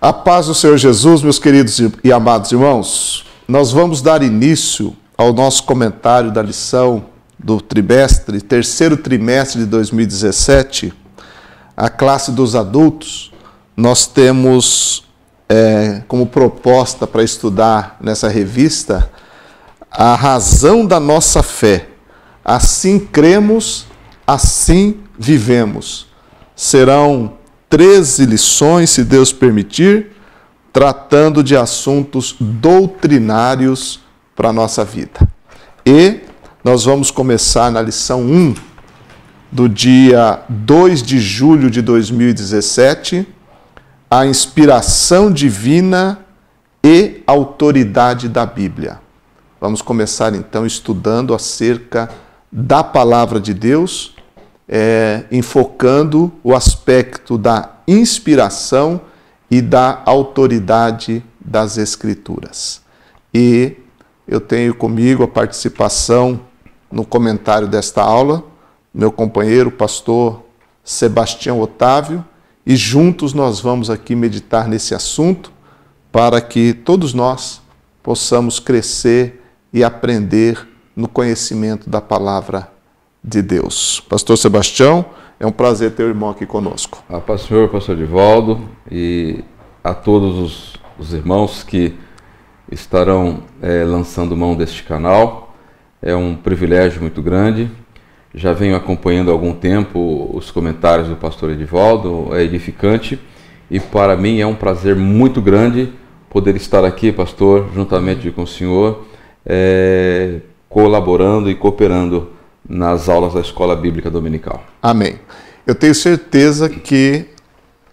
A paz do Senhor Jesus, meus queridos e amados irmãos. Nós vamos dar início ao nosso comentário da lição do terceiro trimestre de 2017, a classe dos adultos. Nós temos como proposta para estudar nessa revista a razão da nossa fé. Assim cremos, assim vivemos. Serão 13 lições, se Deus permitir, tratando de assuntos doutrinários para a nossa vida. E nós vamos começar na lição 1, do dia 2 de julho de 2017, a inspiração divina e autoridade da Bíblia. Vamos começar então estudando acerca da palavra de Deus, enfocando o aspecto da inspiração e da autoridade das Escrituras. E eu tenho comigo a participação no comentário desta aula, meu companheiro, pastor Sebastião Otávio, e juntos nós vamos aqui meditar nesse assunto para que todos nós possamos crescer e aprender no conhecimento da palavra de Deus. Pastor Sebastião, é um prazer ter o irmão aqui conosco. A paz do Senhor, pastor Edivaldo, e a todos os irmãos que estarão lançando mão deste canal. É um privilégio muito grande. Já venho acompanhando há algum tempo os comentários do pastor Edivaldo, é edificante, e para mim é um prazer muito grande poder estar aqui, pastor, juntamente com o senhor, colaborando e cooperando nas aulas da Escola Bíblica Dominical. Amém. Eu tenho certeza que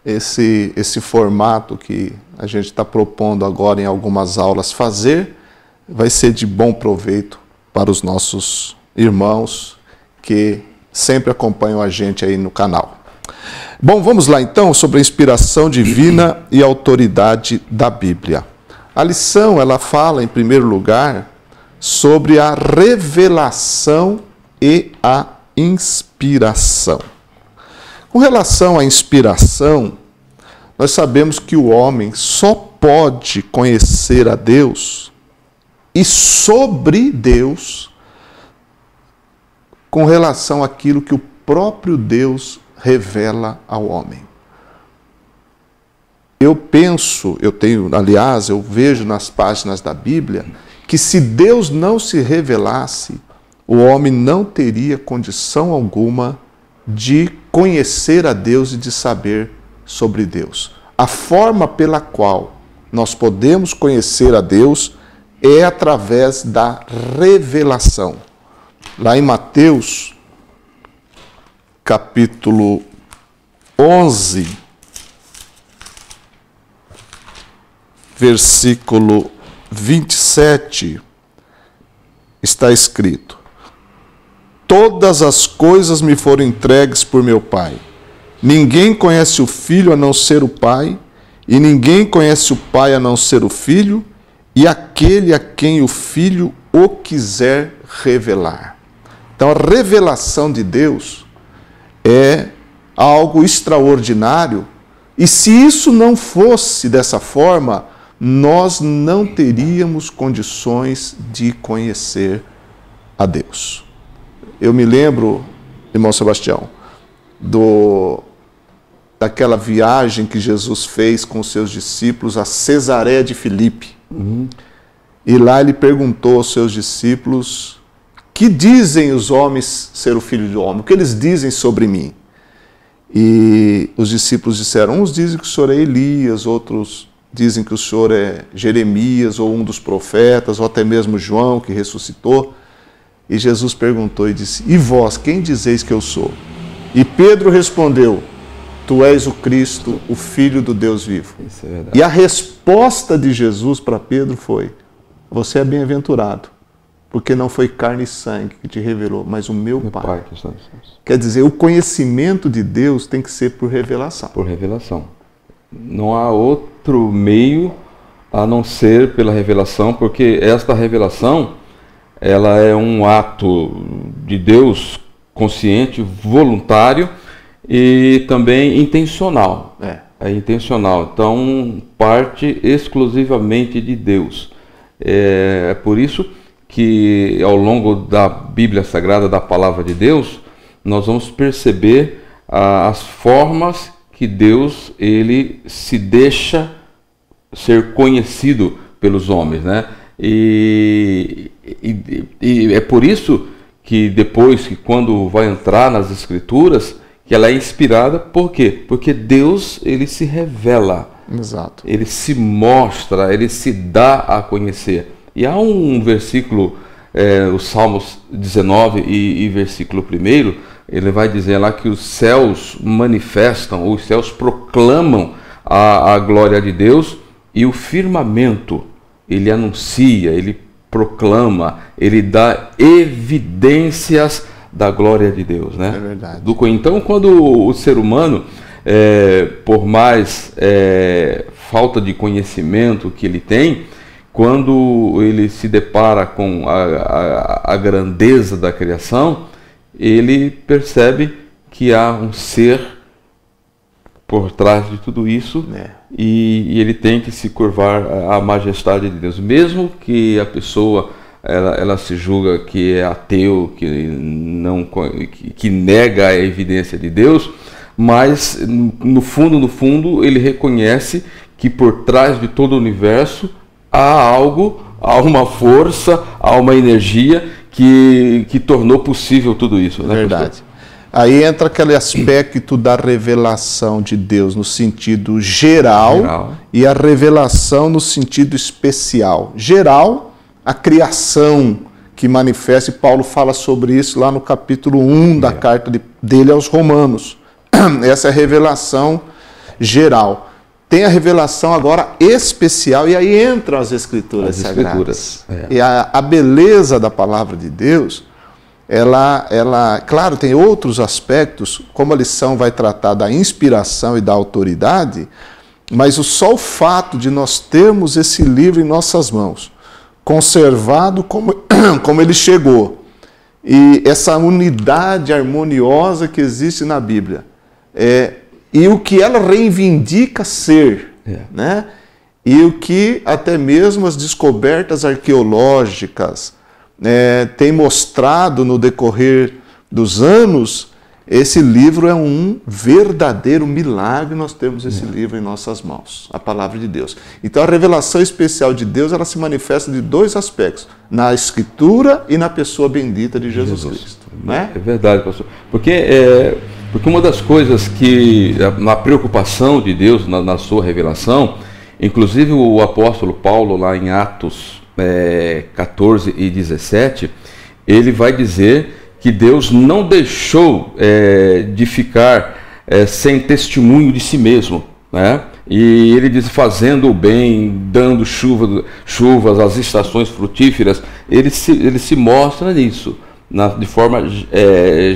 esse formato que a gente está propondo agora em algumas aulas fazer vai ser de bom proveito para os nossos irmãos que sempre acompanham a gente aí no canal. Bom, vamos lá então sobre a inspiração divina e autoridade da Bíblia. A lição, ela fala em primeiro lugar sobre a revelação e a inspiração. Com relação à inspiração, nós sabemos que o homem só pode conhecer a Deus e sobre Deus com relação àquilo que o próprio Deus revela ao homem. Eu vejo nas páginas da Bíblia que se Deus não se revelasse, o homem não teria condição alguma de conhecer a Deus e de saber sobre Deus. A forma pela qual nós podemos conhecer a Deus é através da revelação. Lá em Mateus, capítulo 11, versículo 27, está escrito: todas as coisas me foram entregues por meu Pai. Ninguém conhece o Filho a não ser o Pai, e ninguém conhece o Pai a não ser o Filho, e aquele a quem o Filho o quiser revelar. Então, a revelação de Deus é algo extraordinário, e se isso não fosse dessa forma, nós não teríamos condições de conhecer a Deus. Eu me lembro, irmão Sebastião, daquela viagem que Jesus fez com os seus discípulos a Cesareia de Filipe. E lá ele perguntou aos seus discípulos: que dizem os homens ser o Filho do Homem? O que eles dizem sobre mim? E os discípulos disseram: uns dizem que o Senhor é Elias, outros dizem que o Senhor é Jeremias, ou um dos profetas, ou até mesmo João, que ressuscitou. E Jesus perguntou e disse: e vós, quem dizeis que eu sou? E Pedro respondeu: tu és o Cristo, o Filho do Deus vivo. Isso é verdade. E a resposta de Jesus para Pedro foi: você é bem-aventurado, porque não foi carne e sangue que te revelou, mas o meu Pai. Quer dizer, o conhecimento de Deus tem que ser por revelação. Por revelação. Não há outro meio a não ser pela revelação, porque esta revelação, ela é um ato de Deus consciente, voluntário e também intencional. É intencional. Então, parte exclusivamente de Deus. É por isso que ao longo da Bíblia Sagrada, da Palavra de Deus, nós vamos perceber as formas que Deus ele se deixa ser conhecido pelos homens, né? E é por isso que depois, que quando vai entrar nas Escrituras, que ela é inspirada. Por quê? Porque Deus ele se revela. Exato. Ele se mostra, ele se dá a conhecer. E há um versículo, os Salmos 19 e versículo 1, ele vai dizer lá que os céus manifestam, os céus proclamam a glória de Deus, e o firmamento, ele anuncia, ele proclama, ele dá evidências da glória de Deus, né? É verdade. Então, quando o ser humano, por mais falta de conhecimento que ele tem, quando ele se depara com a grandeza da criação, ele percebe que há um ser por trás de tudo isso, e ele tem que se curvar à majestade de Deus. Mesmo que a pessoa ela se julga que é ateu, que nega a evidência de Deus, mas no fundo ele reconhece que por trás de todo o universo há algo, há uma força, há uma energia que tornou possível tudo isso. Né, verdade. pastor? Aí entra aquele aspecto da revelação de Deus no sentido geral e a revelação no sentido especial. Geral, a criação que manifesta, e Paulo fala sobre isso lá no capítulo 1 da carta dele aos Romanos. Essa é a revelação geral. Tem a revelação agora especial, e aí entram as Escrituras Sagradas. E a beleza da palavra de Deus, ela, claro, tem outros aspectos, como a lição vai tratar da inspiração e da autoridade, mas só o fato de nós termos esse livro em nossas mãos, conservado como ele chegou, e essa unidade harmoniosa que existe na Bíblia, e o que ela reivindica ser, né? E o que até mesmo as descobertas arqueológicas têm mostrado no decorrer dos anos. Esse livro é um verdadeiro milagre, nós temos esse livro em nossas mãos, a palavra de Deus. Então a revelação especial de Deus, ela se manifesta de dois aspectos, na Escritura e na pessoa bendita de Jesus Cristo. Né? É verdade, pastor. Porque uma das coisas que, na preocupação de Deus, na sua revelação, inclusive o apóstolo Paulo, lá em Atos 14 e 17, ele vai dizer que Deus não deixou de ficar sem testemunho de si mesmo, né? E ele diz, fazendo o bem, dando chuvas, as estações frutíferas, ele se mostra nisso, de forma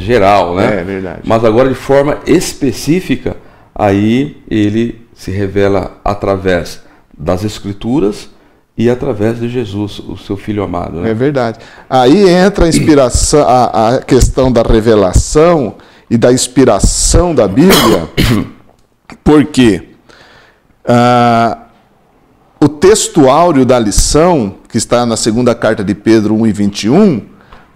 geral, né? É verdade. Mas agora, de forma específica, aí ele se revela através das Escrituras e através de Jesus, o seu Filho amado. Né? É verdade. Aí entra a inspiração, a questão da revelação e da inspiração da Bíblia, porque o texto áureo da lição, que está na segunda carta de Pedro 1:21,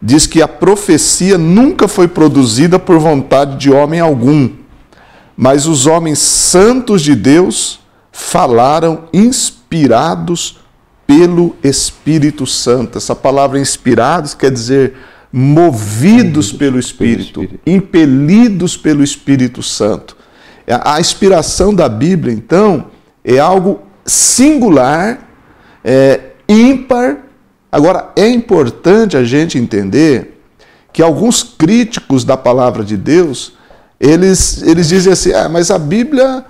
diz que a profecia nunca foi produzida por vontade de homem algum, mas os homens santos de Deus falaram inspirados pelo Espírito Santo. Essa palavra inspirados quer dizer movidos pelo Espírito, impelidos pelo Espírito Santo. A inspiração da Bíblia, então, é algo singular, ímpar. Agora, é importante a gente entender que alguns críticos da palavra de Deus, eles dizem assim, mas a Bíblia,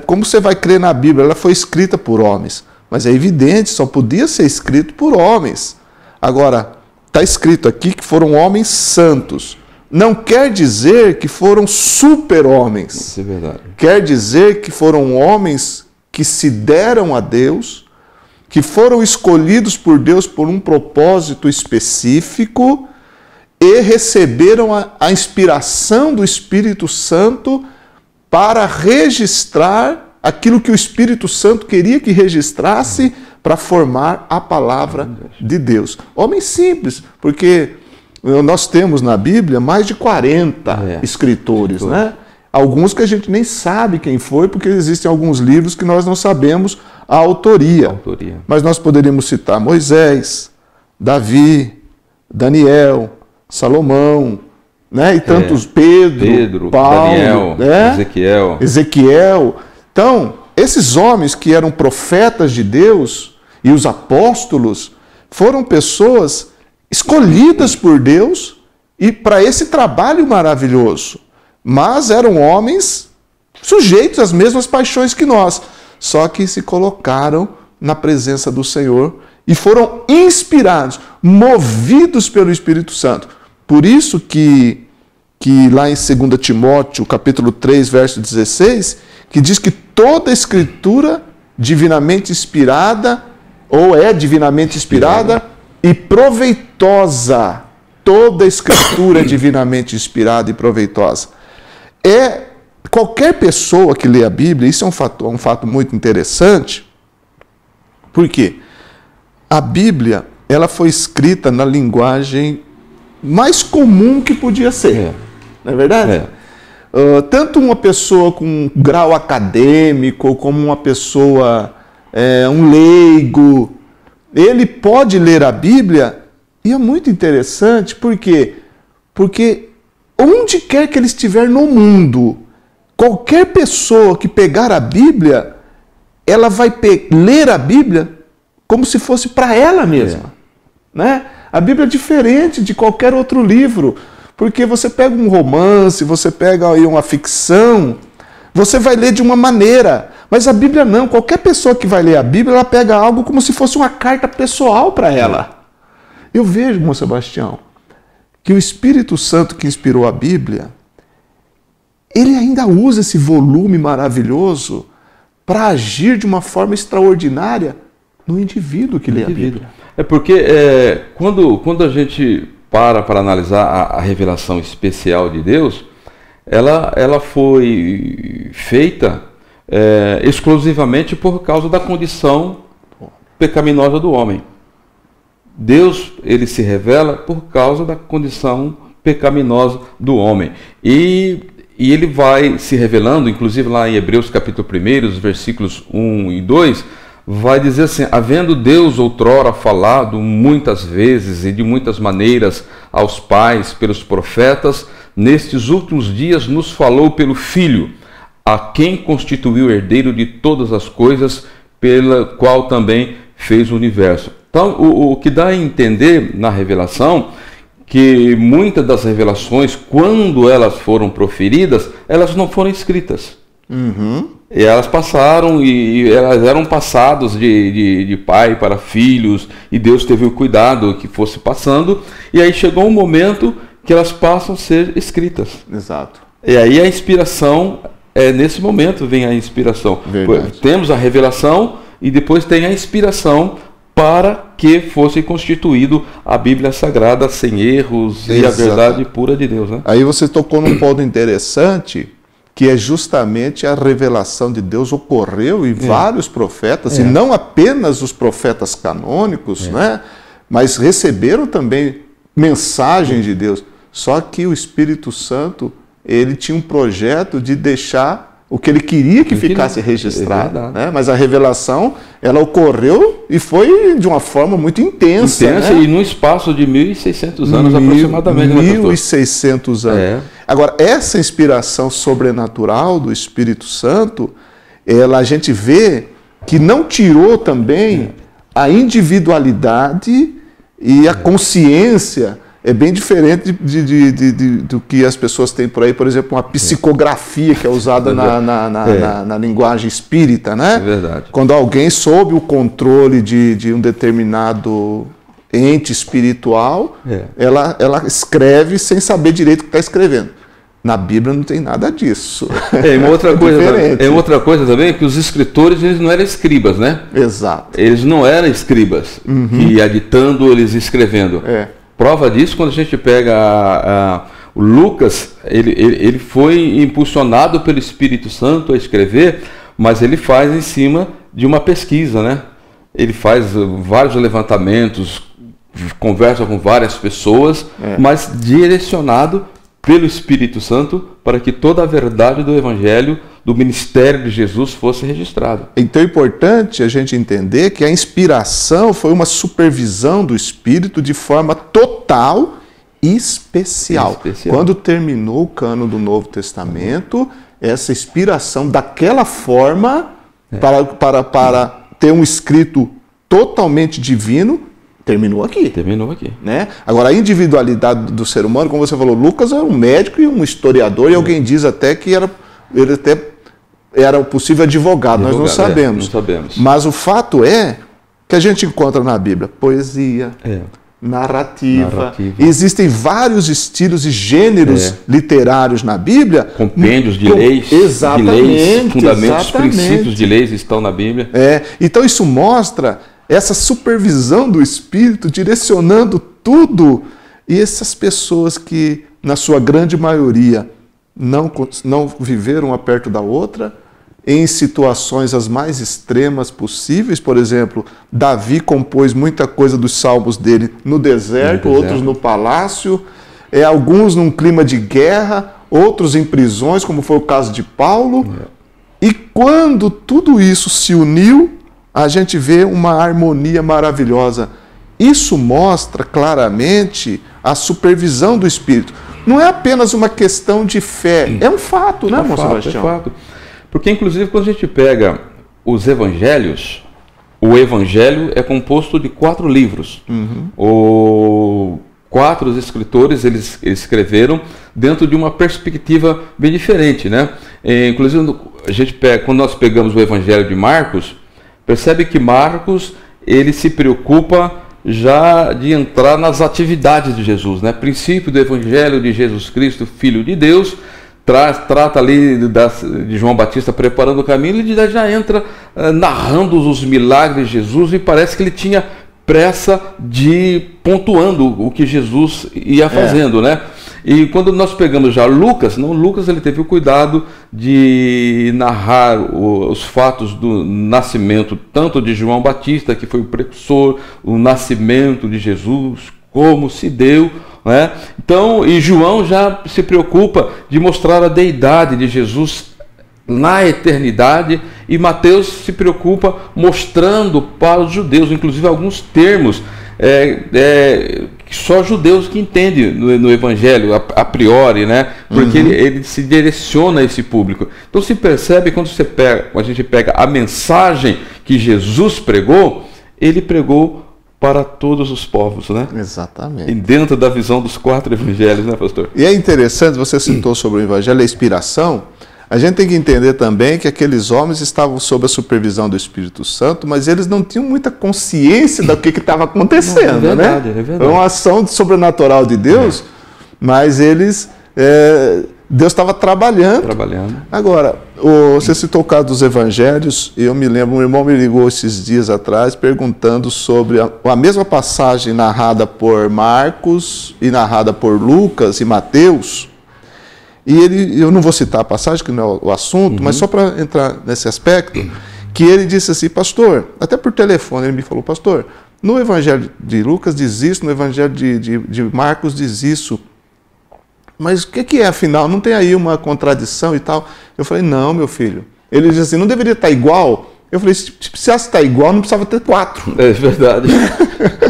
como você vai crer na Bíblia? Ela foi escrita por homens. Mas é evidente, só podia ser escrito por homens. Agora, está escrito aqui que foram homens santos. Não quer dizer que foram super-homens. Isso é verdade. Quer dizer que foram homens que se deram a Deus, que foram escolhidos por Deus por um propósito específico e receberam a inspiração do Espírito Santo para registrar aquilo que o Espírito Santo queria que registrasse para formar a palavra de Deus. Homens simples, porque nós temos na Bíblia mais de 40 escritores, né? Alguns que a gente nem sabe quem foi, porque existem alguns livros que nós não sabemos a autoria. Mas nós poderíamos citar Moisés, Davi, Daniel, Salomão, né? E tantos, Pedro, Paulo, Daniel, Ezequiel. Então, esses homens que eram profetas de Deus e os apóstolos foram pessoas escolhidas por Deus e para esse trabalho maravilhoso. Mas eram homens sujeitos às mesmas paixões que nós, só que se colocaram na presença do Senhor e foram inspirados, movidos pelo Espírito Santo. Por isso que lá em 2 Timóteo, capítulo 3, verso 16, que diz que toda escritura divinamente inspirada, ou é divinamente inspirada e proveitosa. Toda escritura é divinamente inspirada e proveitosa. Qualquer pessoa que lê a Bíblia, isso é um fato muito interessante, porque a Bíblia ela foi escrita na linguagem mais comum que podia ser, não é verdade? Tanto uma pessoa com um grau acadêmico, como uma pessoa, um leigo, ele pode ler a Bíblia, e é muito interessante, por quê? Porque onde quer que ele estiver no mundo, qualquer pessoa que pegar a Bíblia, ela vai ler a Bíblia como se fosse para ela mesma. Né? A Bíblia é diferente de qualquer outro livro, porque você pega um romance, você pega aí uma ficção, você vai ler de uma maneira, mas a Bíblia não. Qualquer pessoa que vai ler a Bíblia, ela pega algo como se fosse uma carta pessoal para ela. Eu vejo, irmão Sebastião, que o Espírito Santo que inspirou a Bíblia, ele ainda usa esse volume maravilhoso para agir de uma forma extraordinária no indivíduo que lê a Bíblia. É porque quando a gente para analisar a revelação especial de Deus, ela foi feita exclusivamente por causa da condição pecaminosa do homem. Deus, ele se revela por causa da condição pecaminosa do homem. E ele vai se revelando, inclusive lá em Hebreus capítulo 1, os versículos 1 e 2, vai dizer assim: havendo Deus outrora falado muitas vezes e de muitas maneiras aos pais pelos profetas, nestes últimos dias nos falou pelo Filho, a quem constituiu herdeiro de todas as coisas, pela qual também fez o universo. Então, o que dá a entender na revelação, que muitas das revelações, quando elas foram proferidas, elas não foram escritas. E elas passaram, e elas eram passadas de pai para filhos, e Deus teve o cuidado que fosse passando, e aí chegou um momento que elas passam a ser escritas. Exato. E aí a inspiração, nesse momento vem a inspiração. Verdade. Temos a revelação e depois tem a inspiração para que fosse constituído a Bíblia Sagrada sem erros. Exato. E a verdade pura de Deus. Né? Aí você tocou num ponto interessante, que é justamente a revelação de Deus ocorreu em vários profetas, e não apenas os profetas canônicos, né? Mas receberam também mensagens de Deus. Só que o Espírito Santo, ele tinha um projeto de deixar o que ele queria que ficasse registrado, né? Mas a revelação, ela ocorreu e foi de uma forma muito intensa. Né? E num espaço de 1.600 anos aproximadamente. 1.600 anos. Agora, essa inspiração sobrenatural do Espírito Santo, a gente vê que não tirou também a individualidade e a consciência. É bem diferente do que as pessoas têm por aí, por exemplo, uma psicografia que é usada na linguagem espírita, né? É verdade. Quando alguém, sob o controle de um determinado ente espiritual, ela escreve sem saber direito o que está escrevendo. Na Bíblia não tem nada disso. Outra coisa também é que os escritores, eles não eram escribas, né? Exato. Eles não eram escribas, e ditando, eles escrevendo. Prova disso quando a gente pega O Lucas, ele foi impulsionado pelo Espírito Santo a escrever, mas ele faz em cima de uma pesquisa, né? Ele faz vários levantamentos, conversa com várias pessoas, mas direcionado pelo Espírito Santo para que toda a verdade do Evangelho, do ministério de Jesus fosse registrada. Então é importante a gente entender que a inspiração foi uma supervisão do Espírito de forma total e especial. Quando terminou o cânon do Novo Testamento, essa inspiração daquela forma para ter um escrito totalmente divino terminou aqui. Terminou aqui. Né? Agora, a individualidade do ser humano, como você falou, Lucas era um médico e um historiador, e alguém diz até que ele até era o possível advogado, nós não sabemos. Não sabemos. Mas o fato é que a gente encontra na Bíblia poesia, narrativa. Existem vários estilos e gêneros literários na Bíblia. Compêndios de leis, fundamentos, princípios de leis estão na Bíblia. Então isso mostra essa supervisão do Espírito direcionando tudo. E essas pessoas que, na sua grande maioria, não viveram uma perto da outra, em situações as mais extremas possíveis. Por exemplo, Davi compôs muita coisa dos salmos dele no deserto, outros no palácio, alguns num clima de guerra, outros em prisões, como foi o caso de Paulo. E quando tudo isso se uniu, a gente vê uma harmonia maravilhosa. Isso mostra claramente a supervisão do Espírito. Não é apenas uma questão de fé, é um fato, né, irmão Sebastião? É fato. Porque, inclusive, quando a gente pega os evangelhos, o evangelho é composto de 4 livros. Os escritores eles escreveram dentro de uma perspectiva bem diferente, né? Inclusive, a gente pega, quando nós pegamos o evangelho de Marcos, percebe que Marcos ele se preocupa já de entrar nas atividades de Jesus, né? Princípio do evangelho de Jesus Cristo, Filho de Deus. Trata ali de João Batista preparando o caminho, ele já entra narrando os milagres de Jesus, e parece que ele tinha pressa de pontuando o que Jesus ia fazendo, né? E quando nós pegamos já Lucas, Lucas ele teve o cuidado de narrar os fatos do nascimento, tanto de João Batista, que foi o precursor, o nascimento de Jesus, como se deu, né? Então, e João já se preocupa de mostrar a deidade de Jesus na eternidade, e Mateus se preocupa mostrando para os judeus, inclusive alguns termos que só judeus que entendem no Evangelho a priori, né? Porque ele se direciona a esse público. Então se percebe quando a gente pega a mensagem que Jesus pregou, ele pregou para todos os povos, né? Exatamente. E dentro da visão dos 4 evangelhos, né, pastor? E é interessante, você citou sobre o evangelho, a inspiração. A gente tem que entender também que aqueles homens estavam sob a supervisão do Espírito Santo, mas eles não tinham muita consciência do que estava acontecendo, é verdade, né? É verdade. Foi uma ação sobrenatural de Deus, mas eles... Deus estava trabalhando. Agora, você citou o caso dos evangelhos, e eu me lembro, um irmão me ligou esses dias atrás perguntando sobre a mesma passagem narrada por Marcos e narrada por Lucas e Mateus. E eu não vou citar a passagem, que não é o assunto, mas só para entrar nesse aspecto, que ele disse assim, pastor, até por telefone, ele me falou, pastor, no evangelho de Lucas diz isso, no evangelho de Marcos diz isso. Mas o que é, afinal? Não tem aí uma contradição e tal? Eu falei, não, meu filho. Ele disse assim, não deveria estar igual? Eu falei, se precisasse estar igual, não precisava ter 4. É verdade.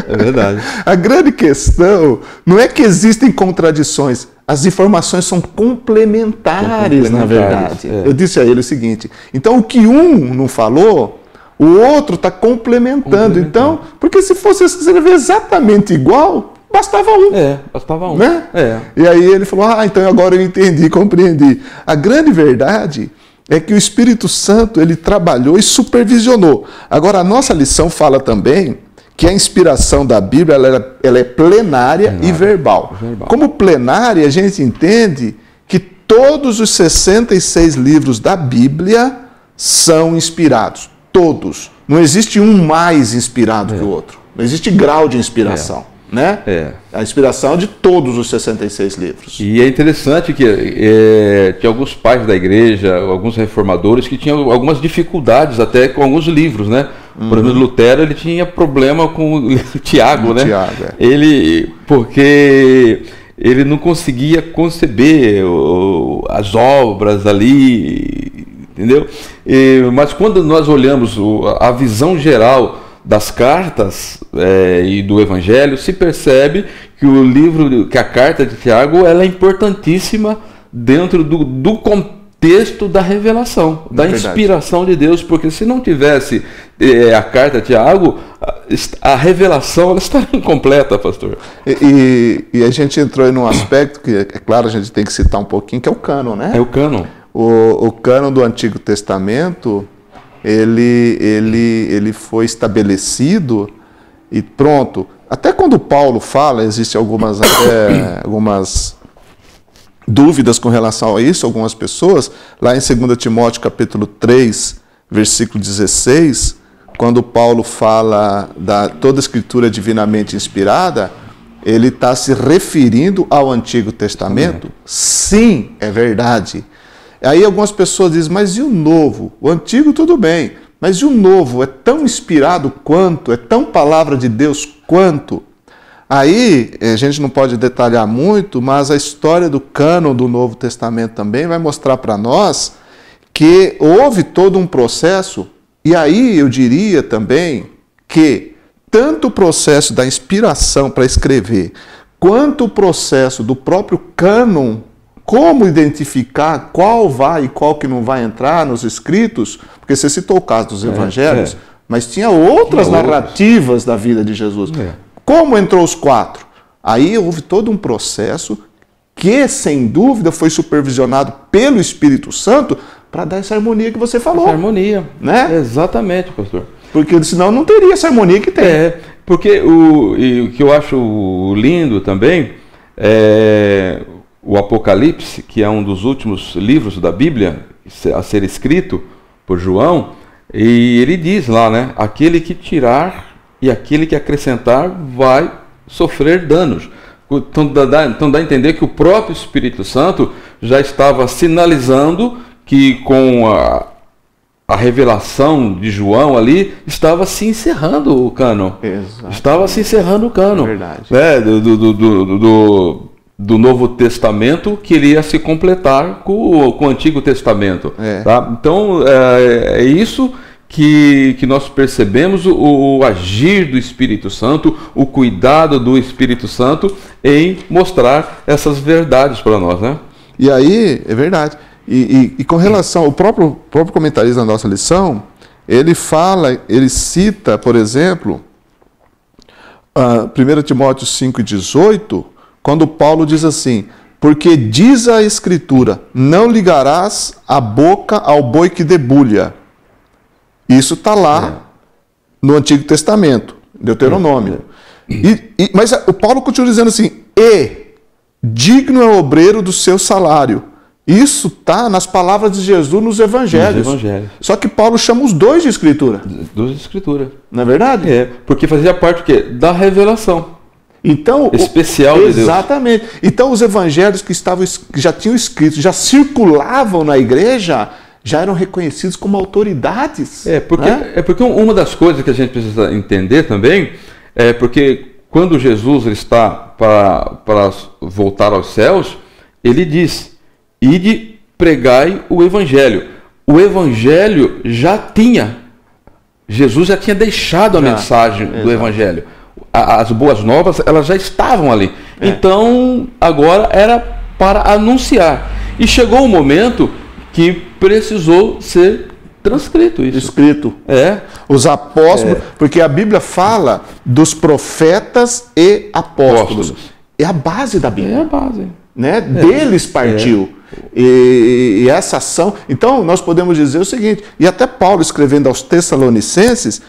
É verdade. A grande questão não é que existem contradições. As informações são complementares, na verdade. Eu disse a ele o seguinte, então o que um não falou, o outro está complementando. Então, porque se fosse escrever exatamente igual... Bastava um. Bastava um. Né? E aí ele falou, então agora eu entendi, compreendi. A grande verdade é que o Espírito Santo, ele trabalhou e supervisionou. Agora, a nossa lição fala também que a inspiração da Bíblia, ela é plenária e verbal. Como plenária, a gente entende que todos os 66 livros da Bíblia são inspirados. Todos. Não existe um mais inspirado que o outro. Não existe grau de inspiração. né? A inspiração de todos os 66 livros. E é interessante que tinha alguns pais da igreja, alguns reformadores, que tinham algumas dificuldades até com alguns livros, né? Por exemplo, Lutero, ele tinha problema com o Tiago, né? Tiago, porque ele não conseguia conceber as obras ali, entendeu? Mas quando nós olhamos a visão geral das cartas e do Evangelho, se percebe que a carta de Tiago, ela é importantíssima dentro do contexto da revelação, da inspiração de Deus, porque se não tivesse a carta de Tiago, a revelação ela estaria incompleta, pastor. E a gente entrou em um aspecto que, é claro, a gente tem que citar um pouquinho, que é o cânon, né? É o cânon. O cânon do Antigo Testamento, ele foi estabelecido e pronto. Até quando Paulo fala, existem algumas dúvidas com relação a isso, algumas pessoas, lá em 2 Timóteo capítulo 3, versículo 16, quando Paulo fala da toda a escritura divinamente inspirada, ele está se referindo ao Antigo Testamento? Sim, é verdade. Aí algumas pessoas dizem, mas e o Novo? O Antigo tudo bem, mas e o Novo? É tão inspirado quanto? É tão palavra de Deus quanto? Aí, a gente não pode detalhar muito, mas a história do cânon do Novo Testamento também vai mostrar para nós que houve todo um processo, e aí eu diria também que tanto o processo da inspiração para escrever, quanto o processo do próprio cânon, como identificar qual vai e qual que não vai entrar nos escritos, porque você citou o caso dos evangelhos, mas tinha outras narrativas da vida de Jesus. Como entrou os 4? Aí houve todo um processo que, sem dúvida, foi supervisionado pelo Espírito Santo para dar essa harmonia que você falou. Essa harmonia, né? Exatamente, pastor. Porque senão não teria essa harmonia que tem. Porque o que eu acho lindo também é o Apocalipse, que é um dos últimos livros da Bíblia a ser escrito por João, e ele diz lá, né? Aquele que tirar e aquele que acrescentar vai sofrer danos. Então dá a entender que o próprio Espírito Santo já estava sinalizando que com a revelação de João ali, estava se encerrando o cânon. Estava se encerrando o cânon. É verdade. Do Novo Testamento, que iria se completar com o Antigo Testamento. Tá? Então, é isso que nós percebemos o agir do Espírito Santo, o cuidado do Espírito Santo em mostrar essas verdades para nós, né? E aí, é verdade. E com relação ao próprio comentarista da nossa lição, ele cita, por exemplo, 1 Timóteo 5,18, quando Paulo diz assim, porque diz a Escritura, não ligarás a boca ao boi que debulha. Isso está lá no Antigo Testamento, Deuteronômio. Mas o Paulo continua dizendo assim, digno é o obreiro do seu salário. Isso está nas palavras de Jesus nos Evangelhos. Só que Paulo chama os dois de Escritura. Dos de Escritura. Não é verdade? Porque fazia parte da revelação. Então, especial de Deus. Exatamente. Então os Evangelhos que já tinham escrito, já circulavam na igreja, já eram reconhecidos como autoridades. Porque uma das coisas que a gente precisa entender também é porque quando Jesus está para voltar aos céus, ele diz, ide pregai o Evangelho. O Evangelho Jesus já tinha deixado a mensagem do Evangelho. As boas novas, elas já estavam ali. Então, agora era para anunciar. E chegou o momento que precisou ser transcrito isso. Escrito. Os apóstolos, porque a Bíblia fala dos profetas e apóstolos. É a base da Bíblia. É a base. Né? Deles partiu. E essa ação... Então, nós podemos dizer o seguinte, e até Paulo escrevendo aos Tessalonicenses,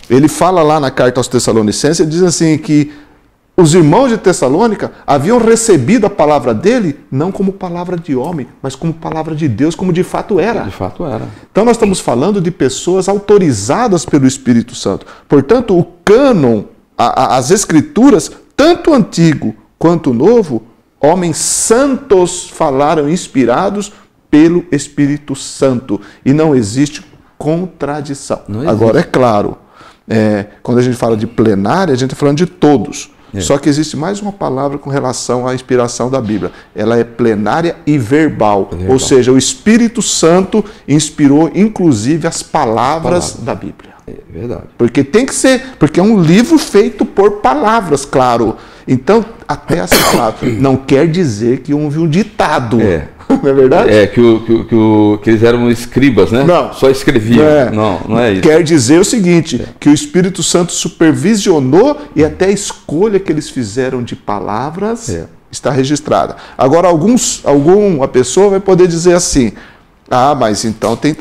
ele fala lá na carta aos Tessalonicenses, ele diz assim que os irmãos de Tessalônica haviam recebido a palavra dele, não como palavra de homem, mas como palavra de Deus, como de fato era. De fato era. Então nós estamos falando de pessoas autorizadas pelo Espírito Santo. Portanto, o cânon, as Escrituras, tanto o Antigo quanto o Novo, homens santos falaram inspirados pelo Espírito Santo. E não existe contradição. Não existe. Agora, é claro, quando a gente fala de plenária, a gente está falando de todos. Só que existe mais uma palavra com relação à inspiração da Bíblia. Ela é plenária e verbal. Ou seja, o Espírito Santo inspirou, inclusive, as palavras da Bíblia. É verdade. Porque tem que ser, porque é um livro feito por palavras, claro. Então, até essa palavra não quer dizer que houve um ditado. Não é verdade? Que eles eram escribas, né? Não. Só escreviam. Não é isso. Quer dizer o seguinte, que o Espírito Santo supervisionou e até a escolha que eles fizeram de palavras está registrada. Agora, alguma pessoa vai poder dizer assim, mas então tem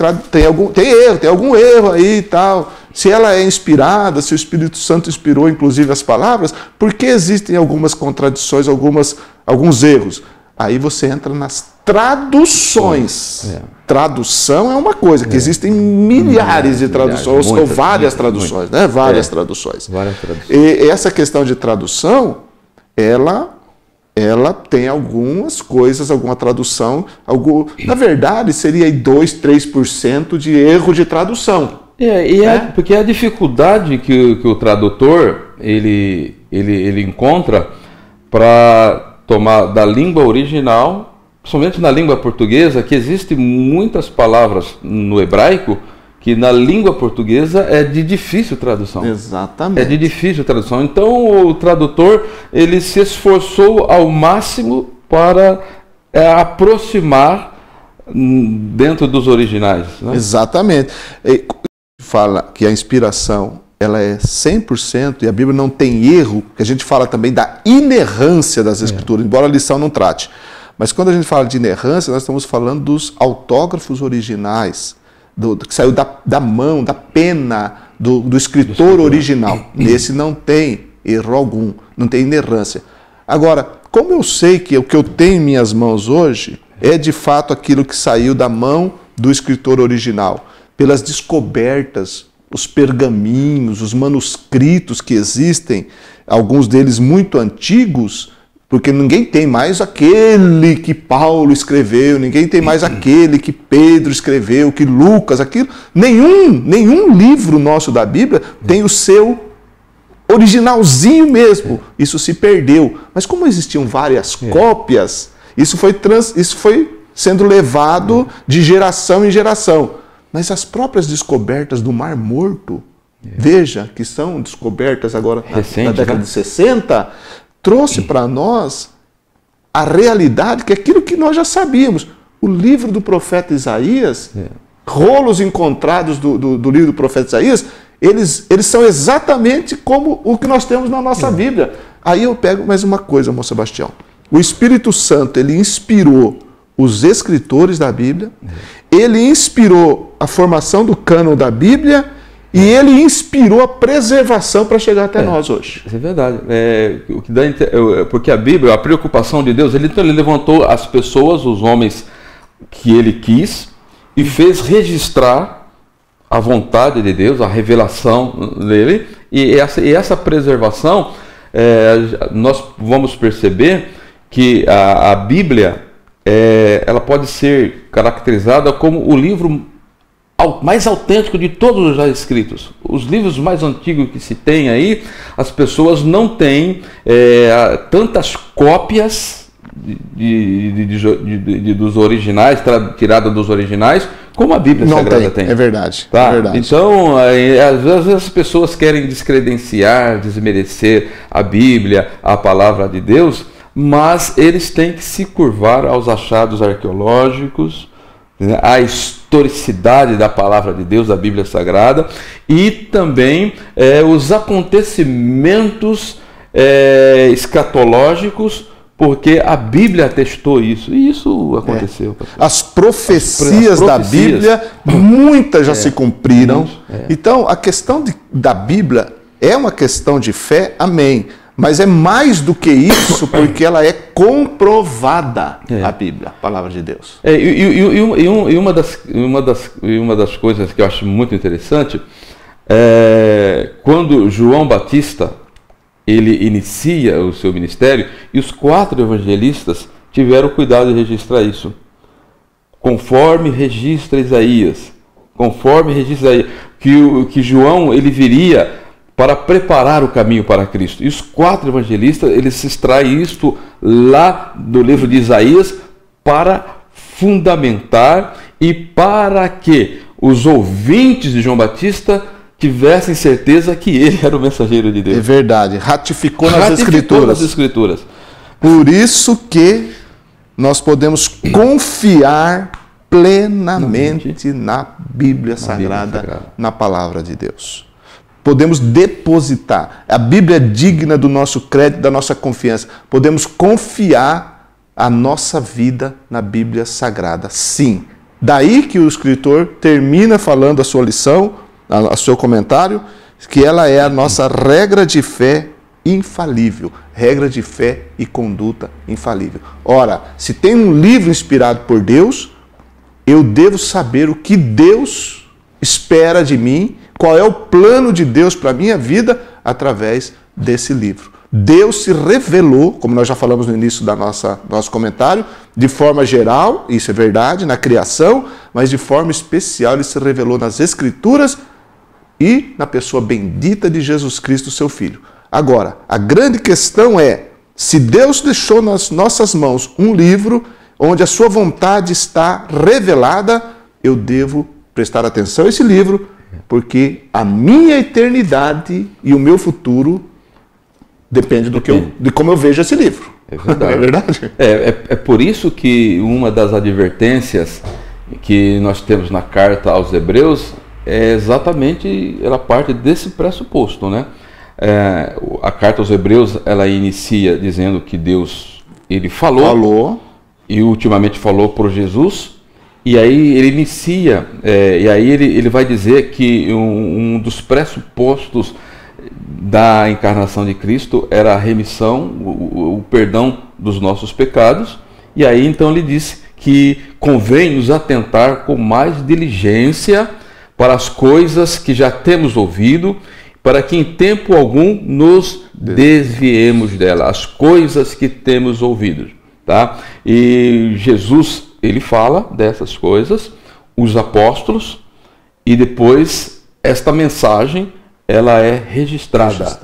algum erro aí e tal. Se ela é inspirada, se o Espírito Santo inspirou inclusive as palavras, por que existem algumas contradições, alguns erros? Aí você entra nas traduções. Tradução é uma coisa, que existem milhares de traduções, ou várias traduções, né? Várias traduções. E essa questão de tradução, ela tem algumas coisas, alguma tradução, na verdade seria 2, 3% de erro de tradução. Porque a dificuldade que o tradutor ele encontra para tomar da língua original, somente na língua portuguesa, que existem muitas palavras no hebraico que na língua portuguesa é de difícil tradução. Exatamente. É de difícil tradução. Então o tradutor ele se esforçou ao máximo para aproximar dentro dos originais. Né? Exatamente. Fala que a inspiração ela é 100% e a Bíblia não tem erro, que a gente fala também da inerrância das Escrituras, embora a lição não trate. Mas quando a gente fala de inerrância, nós estamos falando dos autógrafos originais, que saiu da mão, da pena do escritor original. Nesse não tem erro algum, não tem inerrância. Agora, como eu sei que o que eu tenho em minhas mãos hoje é de fato aquilo que saiu da mão do escritor original, pelas descobertas, os pergaminhos, os manuscritos que existem, alguns deles muito antigos, porque ninguém tem mais aquele que Paulo escreveu, ninguém tem mais aquele que Pedro escreveu, que Lucas, aquilo. Nenhum livro nosso da Bíblia tem o seu originalzinho mesmo. Isso se perdeu. Mas como existiam várias cópias, isso foi sendo levado de geração em geração. Mas as próprias descobertas do Mar Morto, veja, que são descobertas agora na década de 60, trouxe para nós a realidade, que é aquilo que nós já sabíamos. O livro do profeta Isaías, rolos encontrados do livro do profeta Isaías, eles são exatamente como o que nós temos na nossa Bíblia. Aí eu pego mais uma coisa, irmão Sebastião. O Espírito Santo, ele inspirou os escritores da Bíblia, ele inspirou a formação do cânon da Bíblia e ele inspirou a preservação para chegar até nós hoje. Isso é verdade. Porque a Bíblia, a preocupação de Deus, ele levantou as pessoas, os homens que ele quis e fez registrar a vontade de Deus, a revelação dele, e essa preservação, nós vamos perceber que a Bíblia ela pode ser caracterizada como o livro mais autêntico de todos os já escritos. Os livros mais antigos que se tem aí, as pessoas não têm tantas cópias dos originais, tiradas dos originais, como a Bíblia Sagrada tem. É verdade, tá? É verdade. Então, às vezes as pessoas querem descredenciar, desmerecer a Bíblia, a palavra de Deus, mas eles têm que se curvar aos achados arqueológicos, né, à historicidade da palavra de Deus, da Bíblia Sagrada, e também os acontecimentos escatológicos, porque a Bíblia atestou isso, e isso aconteceu. As profecias da Bíblia, muitas já se cumpriram. Então, a questão da Bíblia é uma questão de fé, amém. Mas é mais do que isso, porque ela é comprovada, a Bíblia, a palavra de Deus. E uma das coisas que eu acho muito interessante quando João Batista ele inicia o seu ministério, e os 4 evangelistas tiveram cuidado de registrar isso. Conforme registra Isaías, que João ele viria para preparar o caminho para Cristo. E os 4 evangelistas, eles extraem isto lá do livro de Isaías para fundamentar e para que os ouvintes de João Batista tivessem certeza que ele era o mensageiro de Deus. É verdade, ratificou nas Escrituras. Por isso que nós podemos confiar plenamente na Bíblia Sagrada, na Palavra de Deus. Podemos depositar. A Bíblia é digna do nosso crédito, da nossa confiança. Podemos confiar a nossa vida na Bíblia Sagrada. Sim. Daí que o escritor termina falando a sua lição, o seu comentário, que ela é a nossa regra de fé infalível. Regra de fé e conduta infalível. Ora, se tem um livro inspirado por Deus, eu devo saber o que Deus espera de mim, qual é o plano de Deus para a minha vida através desse livro. Deus se revelou, como nós já falamos no início do nosso comentário, de forma geral, isso é verdade, na criação, mas de forma especial ele se revelou nas Escrituras e na pessoa bendita de Jesus Cristo, seu Filho. Agora, a grande questão é, se Deus deixou nas nossas mãos um livro onde a sua vontade está revelada, eu devo prestar atenção a esse livro, porque a minha eternidade e o meu futuro depende de como eu vejo esse livro. É verdade. É verdade? É por isso que uma das advertências que nós temos na carta aos Hebreus é exatamente, ela parte desse pressuposto, né? A carta aos Hebreus, ela inicia dizendo que Deus, ele falou. E ultimamente falou por Jesus, e aí ele inicia, e aí ele vai dizer que um dos pressupostos da encarnação de Cristo era a remissão, o perdão dos nossos pecados, e aí então ele disse que convém nos atentar com mais diligência para as coisas que já temos ouvido, para que em tempo algum nos desviemos dela, as coisas que temos ouvido. Tá? E Jesus, ele fala dessas coisas, os apóstolos, e depois esta mensagem, ela é registrada.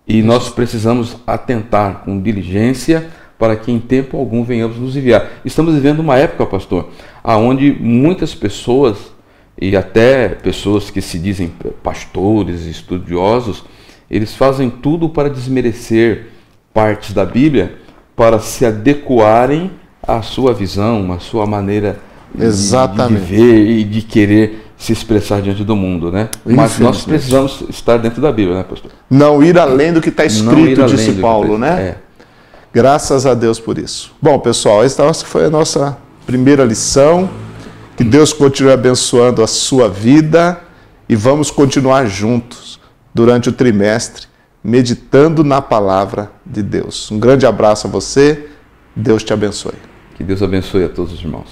E nós precisamos atentar com diligência para que em tempo algum venhamos nos enviar. Estamos vivendo uma época, pastor, onde muitas pessoas, e até pessoas que se dizem pastores, estudiosos, eles fazem tudo para desmerecer partes da Bíblia, para se adequarem à sua visão, à sua maneira de ver e de querer se expressar diante do mundo, né? Mas nós precisamos estar dentro da Bíblia, né, pastor? Não ir além do que está escrito, disse Paulo, né? Graças a Deus por isso. Bom, pessoal, essa foi a nossa primeira lição. Que Deus continue abençoando a sua vida e vamos continuar juntos durante o trimestre, meditando na palavra de Deus. Um grande abraço a você, Deus te abençoe. Que Deus abençoe a todos os irmãos.